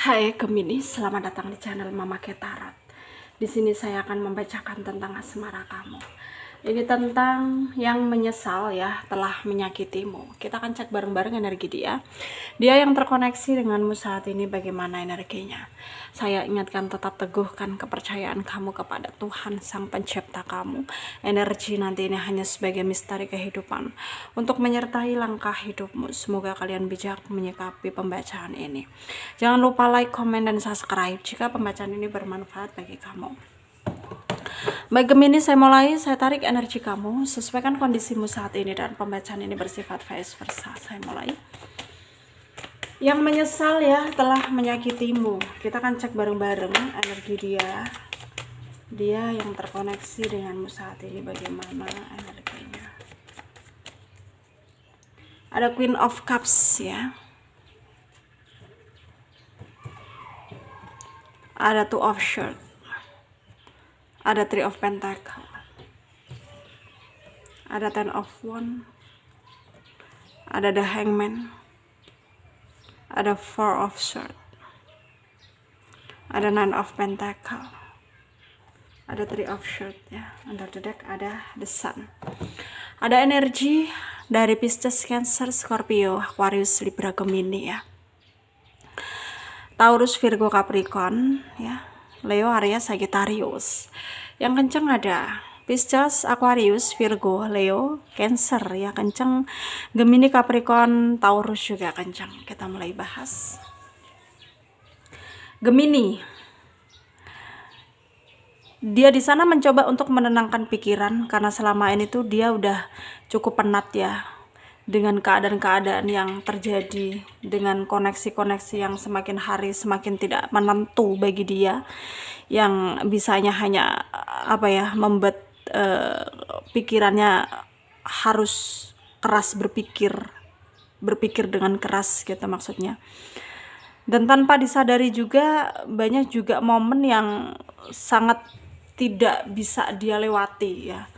Hai Gemini, selamat datang di channel Mama Ketarat. Di sini saya akan membacakan tentang asmara kamu. Ini tentang yang menyesal ya telah menyakitimu. Kita akan cek bareng-bareng energi dia. Dia yang terkoneksi denganmu saat ini bagaimana energinya. Saya ingatkan tetap teguhkan kepercayaan kamu kepada Tuhan Sang Pencipta kamu. Energi nanti ini hanya sebagai misteri kehidupan untuk menyertai langkah hidupmu. Semoga kalian bijak menyikapi pembacaan ini. Jangan lupa like, komen, dan subscribe jika pembacaan ini bermanfaat bagi kamu. Baik Gemini, saya mulai. Saya tarik energi kamu, sesuaikan kondisimu saat ini, dan pembacaan ini bersifat vice versa. Saya mulai. Yang menyesal ya telah menyakitimu. Kita akan cek bareng-bareng energi dia. Dia yang terkoneksi denganmu saat ini bagaimana energinya. Ada Queen of Cups ya. Ada Two of Swords. Ada Three of Pentacles. Ada Ten of Wands. Ada The Hangman. Ada Four of Swords. Ada Nine of Pentacles. Ada Three of Swords ya. Under the deck ada The Sun. Ada energi dari Pisces, Cancer, Scorpio, Aquarius, Libra, Gemini ya. Taurus, Virgo, Capricorn ya. Leo, Aries, Sagittarius. Yang kenceng ada Pisces, Aquarius, Virgo, Leo, Cancer ya kenceng. Gemini, Capricorn, Taurus juga kenceng. Kita mulai bahas. Gemini. Dia di sana mencoba untuk menenangkan pikiran karena selama ini tuh dia udah cukup penat ya dengan keadaan-keadaan yang terjadi, dengan koneksi-koneksi yang semakin hari semakin tidak menentu bagi dia, yang bisanya hanya membuat pikirannya harus keras berpikir dengan keras gitu maksudnya. Dan tanpa disadari juga banyak juga momen yang sangat tidak bisa dia lewati ya.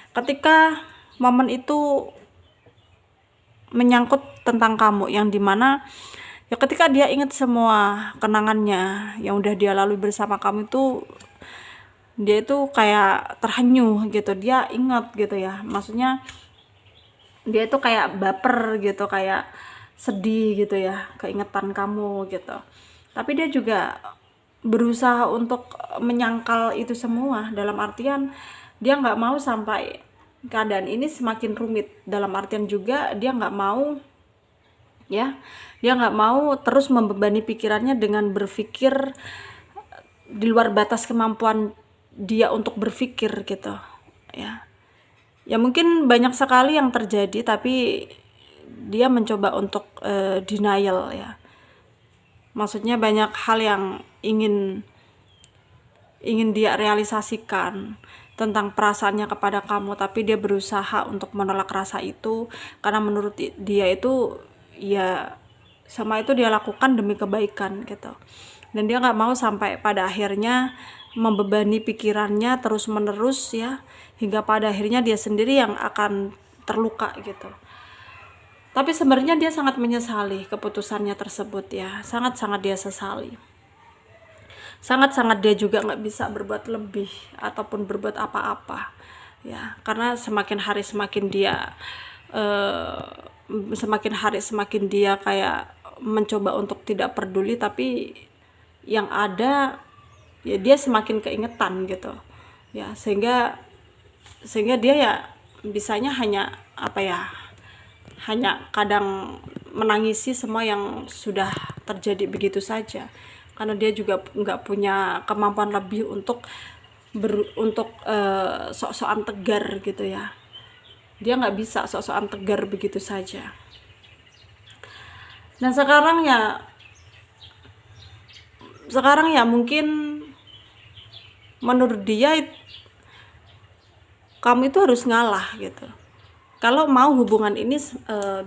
Ketika momen itu menyangkut tentang kamu, yang dimana ya ketika dia ingat semua kenangannya yang udah dia lalui bersama kamu itu, dia itu kayak terhanyut gitu, dia ingat gitu ya, maksudnya dia itu kayak baper gitu, kayak sedih gitu ya keingetan kamu gitu. Tapi dia juga berusaha untuk menyangkal itu semua, dalam artian dia nggak mau sampai keadaan ini semakin rumit, dalam artian juga dia nggak mau ya, dia nggak mau terus membebani pikirannya dengan berpikir di luar batas kemampuan dia untuk berpikir gitu ya. Ya mungkin banyak sekali yang terjadi, tapi dia mencoba untuk denial ya, maksudnya banyak hal yang ingin dia realisasikan tentang perasaannya kepada kamu, tapi dia berusaha untuk menolak rasa itu karena menurut dia itu ya sama itu dia lakukan demi kebaikan gitu, dan dia nggak mau sampai pada akhirnya membebani pikirannya terus menerus ya, hingga pada akhirnya dia sendiri yang akan terluka gitu. Tapi sebenarnya dia sangat menyesali keputusannya tersebut ya, sangat-sangat dia sesali. Sangat-sangat dia juga nggak bisa berbuat lebih ataupun berbuat apa-apa ya, karena semakin hari semakin dia kayak mencoba untuk tidak peduli, tapi yang ada ya dia semakin keingetan gitu ya, sehingga dia ya bisanya hanya hanya kadang menangisi semua yang sudah terjadi begitu saja, karena dia juga nggak punya kemampuan lebih untuk sok-sokan tegar gitu ya. Dia nggak bisa sok-sokan tegar begitu saja. Dan sekarang ya mungkin menurut dia kamu itu harus ngalah gitu. Kalau mau hubungan ini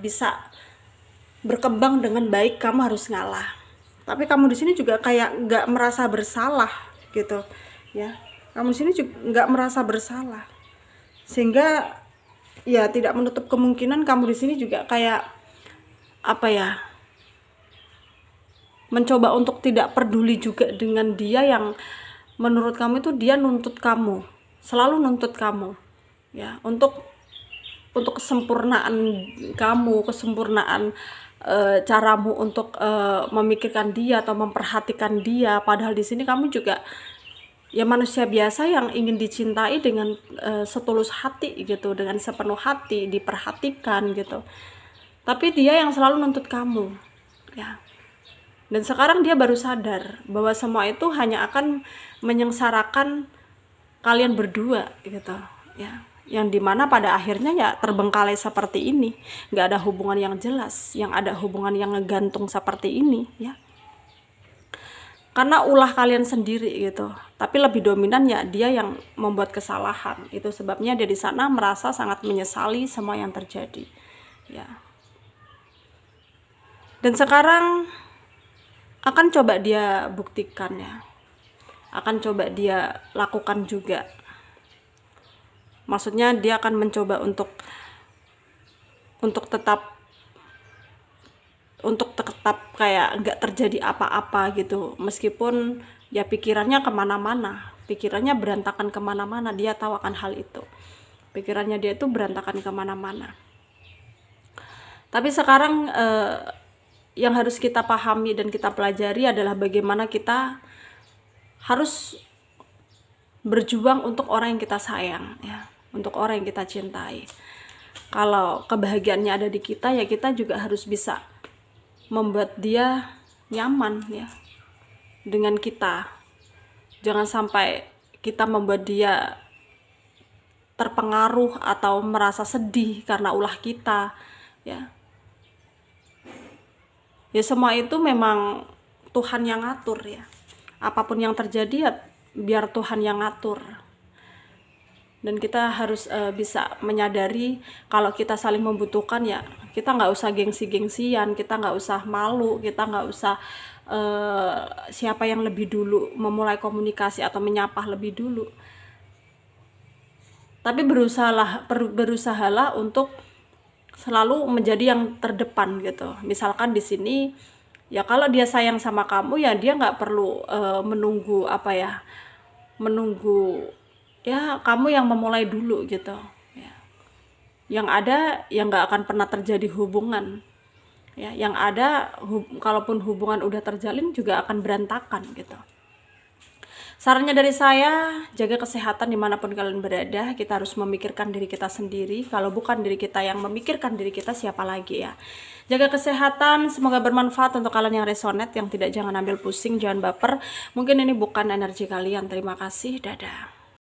bisa berkembang dengan baik, kamu harus ngalah. Tapi kamu di sini juga kayak nggak merasa bersalah gitu ya. Kamu di sini juga nggak merasa bersalah, sehingga ya tidak menutup kemungkinan kamu di sini juga kayak mencoba untuk tidak peduli juga dengan dia yang menurut kamu itu dia nuntut kamu, selalu nuntut kamu, ya, untuk kesempurnaan kamu, kesempurnaan caramu untuk memikirkan dia atau memperhatikan dia. Padahal di sini kamu juga ya manusia biasa yang ingin dicintai dengan setulus hati gitu, dengan sepenuh hati, diperhatikan gitu. Tapi dia yang selalu nuntut kamu, ya. Dan sekarang dia baru sadar bahwa semua itu hanya akan menyengsarakan kalian berdua gitu, ya. Yang dimana pada akhirnya ya terbengkalai seperti ini, nggak ada hubungan yang jelas, yang ada hubungan yang ngegantung seperti ini, ya. Karena ulah kalian sendiri gitu, tapi lebih dominan ya dia yang membuat kesalahan. Itu sebabnya dia di sana merasa sangat menyesali semua yang terjadi, ya. Dan sekarang akan coba dia buktikan, ya, akan coba dia lakukan juga. Maksudnya dia akan mencoba untuk tetap kayak nggak terjadi apa-apa gitu, meskipun ya pikirannya kemana-mana, pikirannya berantakan kemana-mana. Dia tahu akan hal itu, pikirannya dia itu berantakan kemana-mana. Tapi sekarang yang harus kita pahami dan kita pelajari adalah bagaimana kita harus berjuang untuk orang yang kita sayang, ya, untuk orang yang kita cintai. Kalau kebahagiaannya ada di kita, ya kita juga harus bisa membuat dia nyaman, ya, dengan kita. Jangan sampai kita membuat dia terpengaruh atau merasa sedih karena ulah kita, ya. Ya semua itu memang Tuhan yang ngatur, ya. Apapun yang terjadi ya biar Tuhan yang ngatur. Dan kita harus bisa menyadari kalau kita saling membutuhkan, ya kita nggak usah gengsi-gengsian, kita nggak usah malu, kita nggak usah siapa yang lebih dulu memulai komunikasi atau menyapa lebih dulu. Tapi berusahalah untuk selalu menjadi yang terdepan gitu. Misalkan di sini ya kalau dia sayang sama kamu ya dia nggak perlu menunggu ya kamu yang memulai dulu gitu, ya. Yang ada ya nggak akan pernah terjadi hubungan, ya. Yang ada kalaupun hubungan udah terjalin juga akan berantakan gitu. Sarannya dari saya, jaga kesehatan dimanapun kalian berada. Kita harus memikirkan diri kita sendiri. Kalau bukan diri kita yang memikirkan diri kita, siapa lagi, ya. Jaga kesehatan, semoga bermanfaat untuk kalian yang resonate, yang tidak jangan ambil pusing, jangan baper. Mungkin ini bukan energi kalian. Terima kasih, dadah.